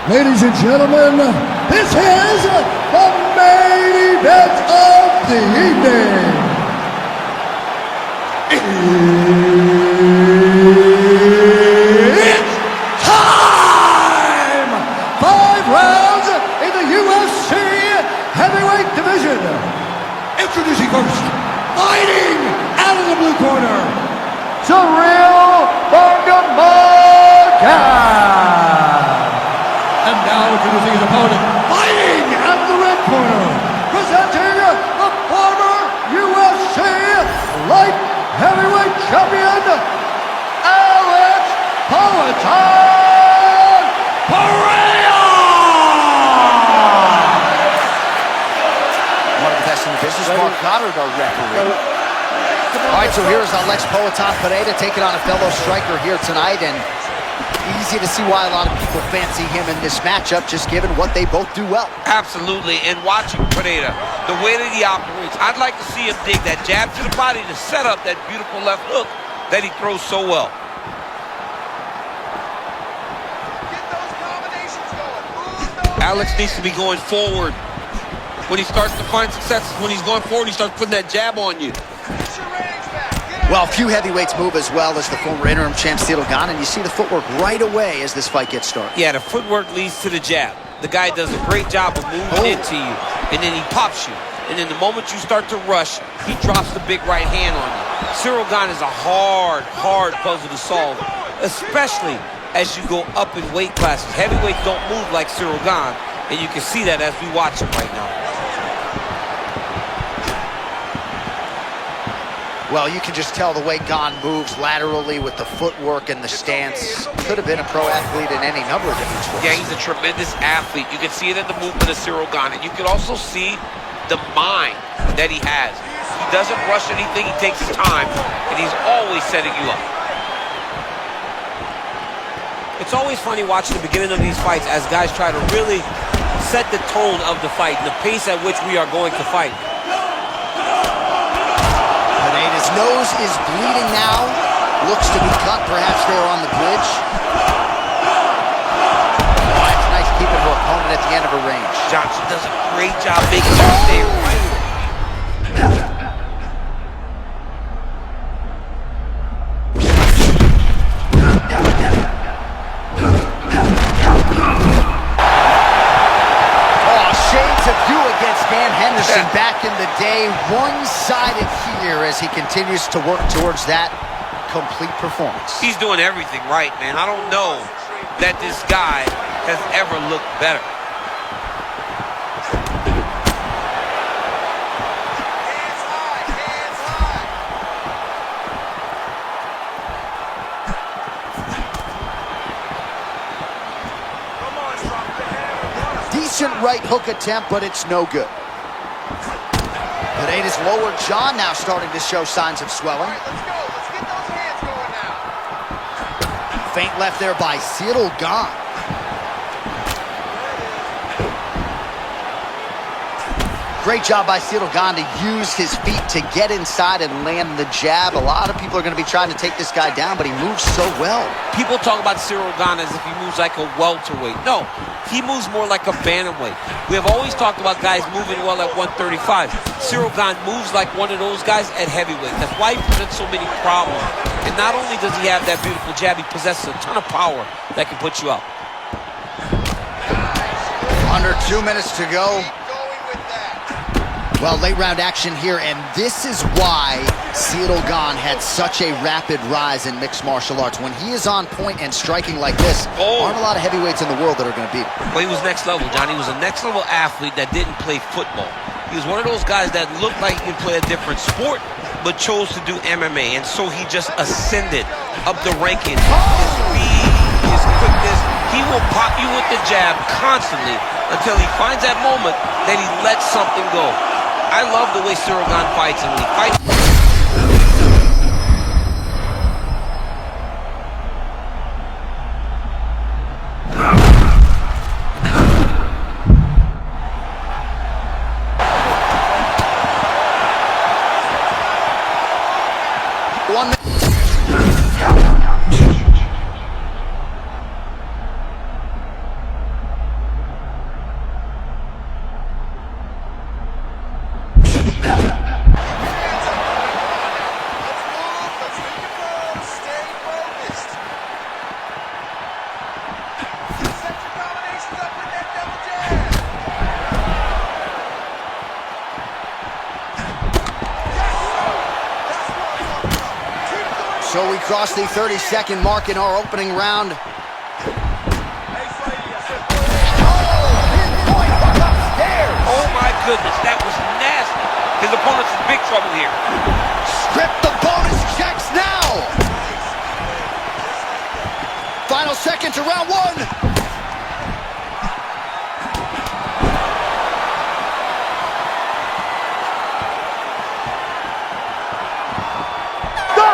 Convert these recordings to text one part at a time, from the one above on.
Ladies and gentlemen, this is the main event of the evening. It's time! 5 rounds in the UFC heavyweight division. Introducing first, fighting out of the blue corner, Ciryl Gane. And now introducing his opponent, fighting out of the red corner, presenting the former UFC light heavyweight champion, Alex Pereira! One of the best in the business, Mark Goddard, our referee. All right, so here's Alex Pereira taking on a fellow striker here tonight, and easy to see why a lot of people fancy him in this matchup, just given what they both do well. Absolutely, and watching Pereira, the way that he operates, I'd like to see him dig that jab to the body to set up that beautiful left hook that he throws so well. Get those combinations going. Alex needs to be going forward. When he starts to find success, when he's going forward, he starts putting that jab on you. Well, few heavyweights move as well as the former interim champ Ciryl Gane, and you see the footwork right away as this fight gets started. Yeah, the footwork leads to the jab. The guy does a great job of moving into you, and then he pops you. And then the moment you start to rush, he drops the big right hand on you. Ciryl Gane is a hard puzzle to solve, especially as you go up in weight classes. Heavyweights don't move like Ciryl Gane, and you can see that as we watch him right now. Well, you can just tell the way Gane moves laterally with the footwork and the stance. Could have been a pro athlete in any number of different sports. Yeah, he's a tremendous athlete. You can see it in the movement of Ciryl Gane. And you can also see the mind that he has. He doesn't rush anything. He takes his time, and he's always setting you up. It's always funny watching the beginning of these fights as guys try to really set the tone of the fight and the pace at which we are going to fight. His nose is bleeding now. Looks to be cut, perhaps there on the bridge. Oh, it's nice keeping her opponent at the end of her range. Johnson does a great job making her stay right. Back in the day, one-sided here as he continues to work towards that complete performance. He's doing everything right, man. I don't know that this guy has ever looked better. Hands high, hands high. Come on, drop the hammer. Decent right hook attempt, but it's no good. Pereira's lower jaw now starting to show signs of swelling. All right, let's go. Let's get those hands going now. Feint left there by Ciryl Gane. Great job by Ciryl Gane to use his feet to get inside and land the jab. A lot of people are going to be trying to take this guy down, but he moves so well. People talk about Ciryl Gane as if he moves like a welterweight. No, he moves more like a bantamweight. We have always talked about guys moving well at 135. Ciryl Gane moves like one of those guys at heavyweight. That's why he presents so many problems. And not only does he have that beautiful jab, he possesses a ton of power that can put you up. Under 2 minutes to go. Well, late round action here, and this is why Ciryl Gane had such a rapid rise in mixed martial arts. When he is on point and striking like this, aren't a lot of heavyweights in the world that are going to beat him. Well, he was next level, John. He was a next level athlete that didn't play football. He was one of those guys that looked like he could play a different sport, but chose to do MMA, and so he just ascended up the rankings. His speed, his quickness, he will pop you with the jab constantly until he finds that moment that he lets something go. I love the way Ciryl Gane fights, and when he fights... So we crossed the 30-second mark in our opening round. Oh my goodness, that was nasty. His opponent's in big trouble here. Strip the bonus checks now. Final seconds of round one.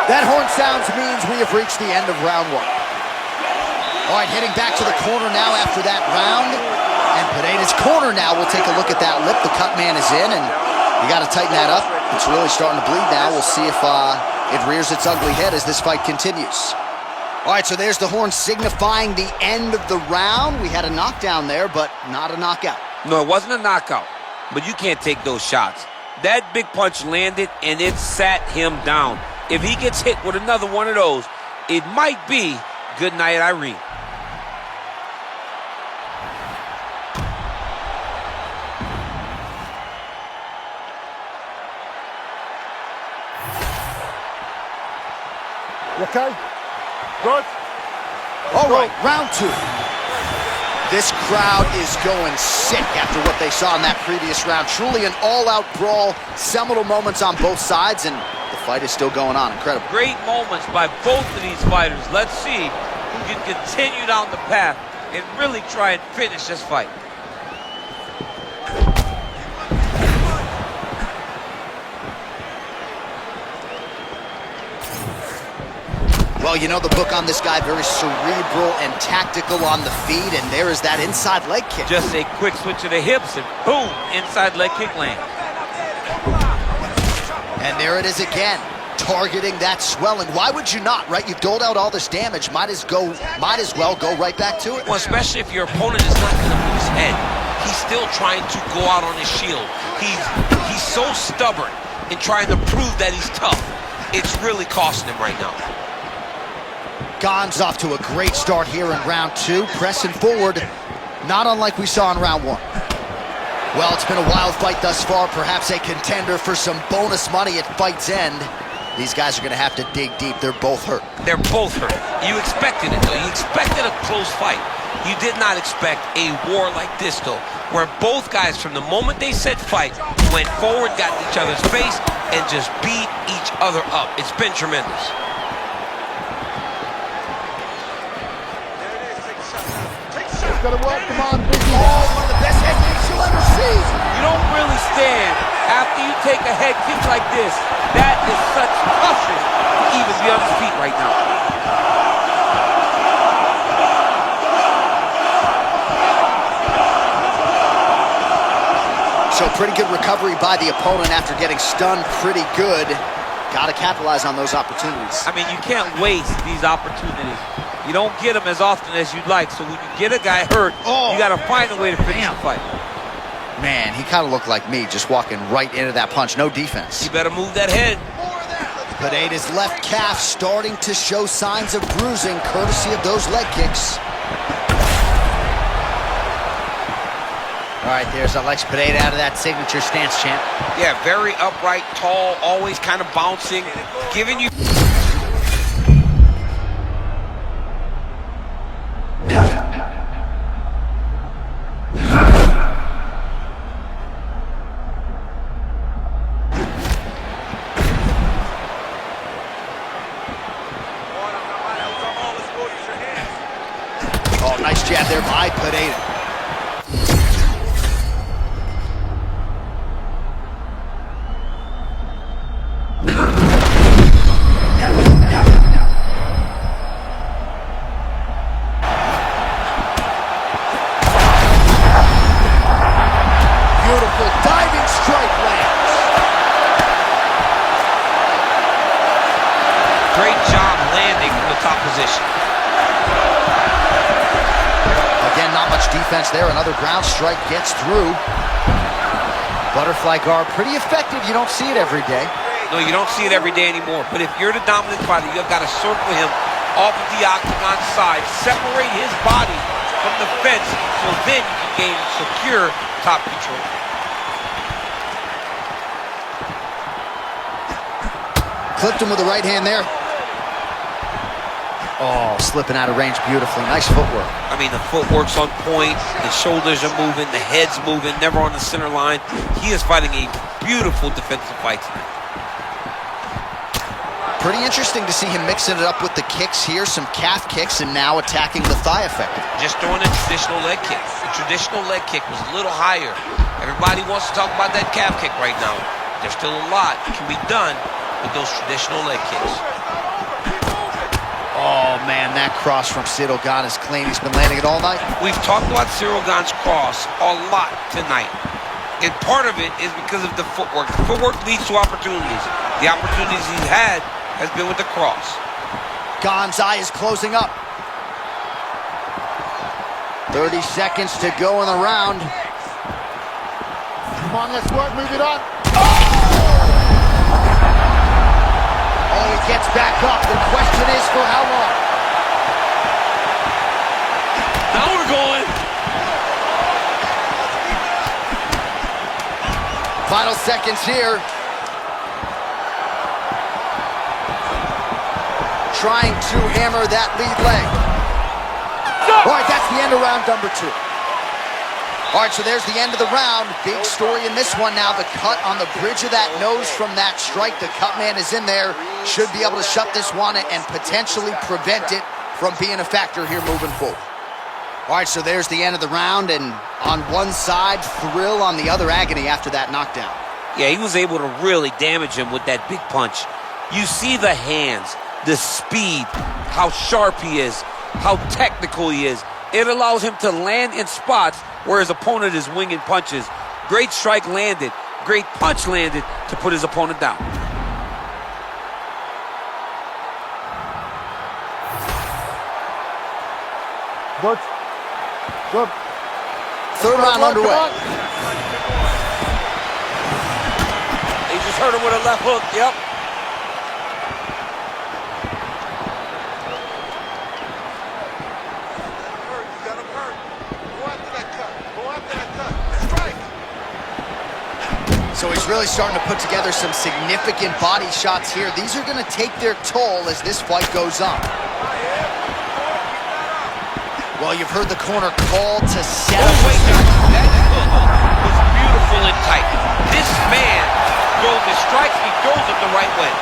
That horn sounds means we have reached the end of round one. All right, heading back to the corner now after that round. And Pereira's corner now. We'll take a look at that lip. The cut man is in, and you got to tighten that up. It's really starting to bleed now. We'll see if it rears its ugly head as this fight continues. All right, so there's the horn signifying the end of the round. We had a knockdown there, but not a knockout. No, it wasn't a knockout, but you can't take those shots. That big punch landed, and it sat him down. If he gets hit with another one of those, it might be good night, Irene. You okay? Good? All right, round two. This crowd is going sick after what they saw in that previous round. Truly an all-out brawl, seminal moments on both sides, and the fight is still going on. Incredible. Great moments by both of these fighters. Let's see who can continue down the path and really try and finish this fight. Well, you know the book on this guy, very cerebral and tactical on the feet, and there is that inside leg kick. Just a quick switch of the hips and boom, inside leg kick land. And there it is again, targeting that swelling. Why would you not, right? You've doled out all this damage, might as well go right back to it. Well, especially if your opponent is not going to move his head. He's still trying to go out on his shield. He's so stubborn in trying to prove that he's tough. It's really costing him right now. Gane's off to a great start here in round two, pressing forward, not unlike we saw in round one. Well, it's been a wild fight thus far, perhaps a contender for some bonus money at fight's end. These guys are going to have to dig deep. They're both hurt. They're both hurt. You expected it, though. You expected a close fight. You did not expect a war like this, though, where both guys, from the moment they said fight, went forward, got in each other's face, and just beat each other up. It's been tremendous. Gotta work, come on, big Oh, one of the best head kicks you'll ever see. You don't really stand after you take a head kick like this. That is such toughness to even be on his feet right now. So pretty good recovery by the opponent after getting stunned pretty good. Got to capitalize on those opportunities. I mean, you can't waste these opportunities. You don't get them as often as you'd like. So when you get a guy hurt, you got to find a way to finish the fight. Man, he kind of looked like me, just walking right into that punch. No defense. You better move that head. Pereira's left calf starting to show signs of bruising, courtesy of those leg kicks. All right, there's Alex Pereira out of that signature stance, champ. Yeah, very upright, tall, always kind of bouncing, giving you... Oh, nice jab there by Pereira. Beautiful diving strike lands. Great job landing from the top position. Again, not much defense there. Another ground strike gets through. Butterfly guard, pretty effective. You don't see it every day. No, you don't see it every day anymore. But if you're the dominant fighter, you've got to circle him off of the octagon side, separate his body from the fence, so then you can gain secure top control. Clipped him with the right hand there. Oh, slipping out of range beautifully. Nice footwork. I mean, the footwork's on point, the shoulders are moving, the head's moving, never on the center line. He is fighting a beautiful defensive fight tonight. Pretty interesting to see him mixing it up with the kicks here, some calf kicks, and now attacking the thigh effectively. Just throwing a traditional leg kick. The traditional leg kick was a little higher. Everybody wants to talk about that calf kick right now. There's still a lot that can be done with those traditional leg kicks. Oh, man, that cross from Ciryl Gane is clean. He's been landing it all night. We've talked about Ciryl Gane's cross a lot tonight. And part of it is because of the footwork. The footwork leads to opportunities. The opportunities he's had has been with the cross. Gane's eye is closing up. 30 seconds to go in the round. Come on, let's work, move it on. Oh, he gets back up. The question is for how long? Now we're going. Final seconds here. Trying to hammer that lead leg. All right, that's the end of round number 2. All right, so there's the end of the round. Big story in this one now. The cut on the bridge of that nose from that strike. The cut man is in there. Should be able to shut this one and potentially prevent it from being a factor here moving forward. All right, so there's the end of the round, and on one side, thrill, on the other, agony after that knockdown. Yeah, he was able to really damage him with that big punch. You see the hands, the speed, how sharp he is, how technical he is. It allows him to land in spots where his opponent is winging punches. Great strike landed, great punch landed to put his opponent down. Good. Good. Third round underway. He just hurt him with a left hook, yep. So he's really starting to put together some significant body shots here. These are going to take their toll as this fight goes on. Well, you've heard the corner call to settle. Oh, wait, that hook was beautiful and tight. This man throws the strikes, he throws them the right way.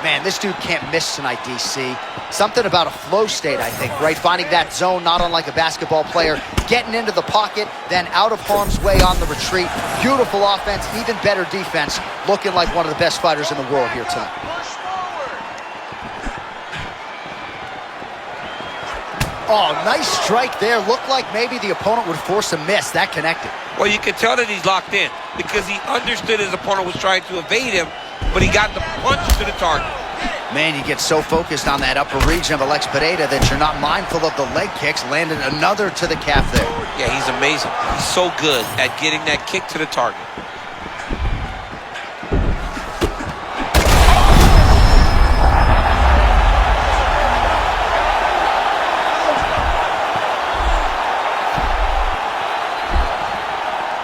Man, this dude can't miss tonight, DC. Something about a flow state, I think, right? Finding that zone, not unlike a basketball player, getting into the pocket, then out of harm's way on the retreat. Beautiful offense, even better defense. Looking like one of the best fighters in the world here tonight. Oh, nice strike there. Looked like maybe the opponent would force a miss. That connected. Well, you can tell that he's locked in because he understood his opponent was trying to evade him, but he got the punch to the target. Man, you get so focused on that upper region of Pereira that you're not mindful of the leg kicks. Landed another to the calf there. Yeah, he's amazing. He's so good at getting that kick to the target.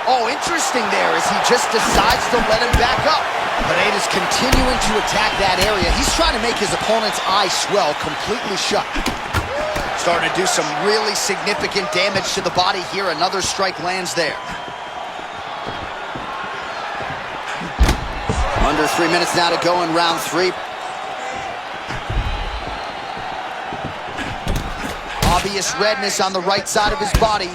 Oh, interesting there as he just decides to let him back up. Pereira's continuing to attack that area. He's trying to make his opponent's eye swell completely shut. Starting to do some really significant damage to the body here. Another strike lands there. Under 3 minutes now to go in round 3. Obvious redness on the right side of his body.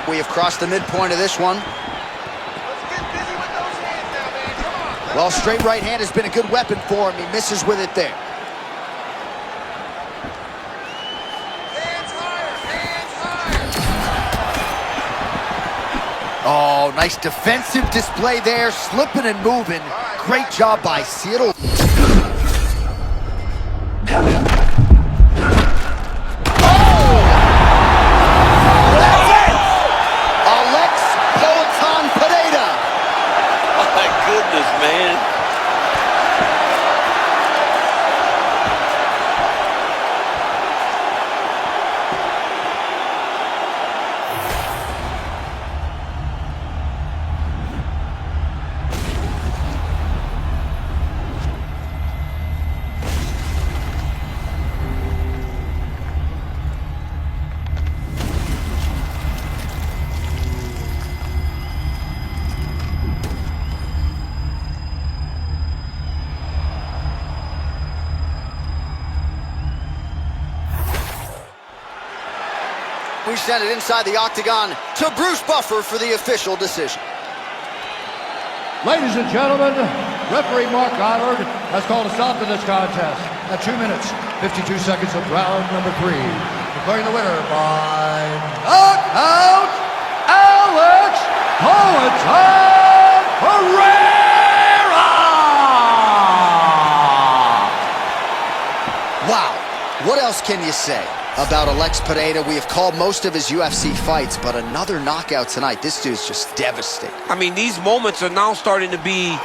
We have crossed the midpoint of this one. Well, straight right hand has been a good weapon for him. He misses with it there. Oh, nice defensive display there, slipping and moving. Great job by Ciryl. send it inside the octagon to Bruce Buffer for the official decision. Ladies and gentlemen, referee Mark Goddard has called a stop to this contest at 2 minutes, 52 seconds of round number 3. Declaring the winner by knockout, Alex Poetan Pereira! Wow, what else can you say about Alex Pereira? We have called most of his UFC fights, but another knockout tonight. This dude's just devastating. I mean, these moments are now starting to be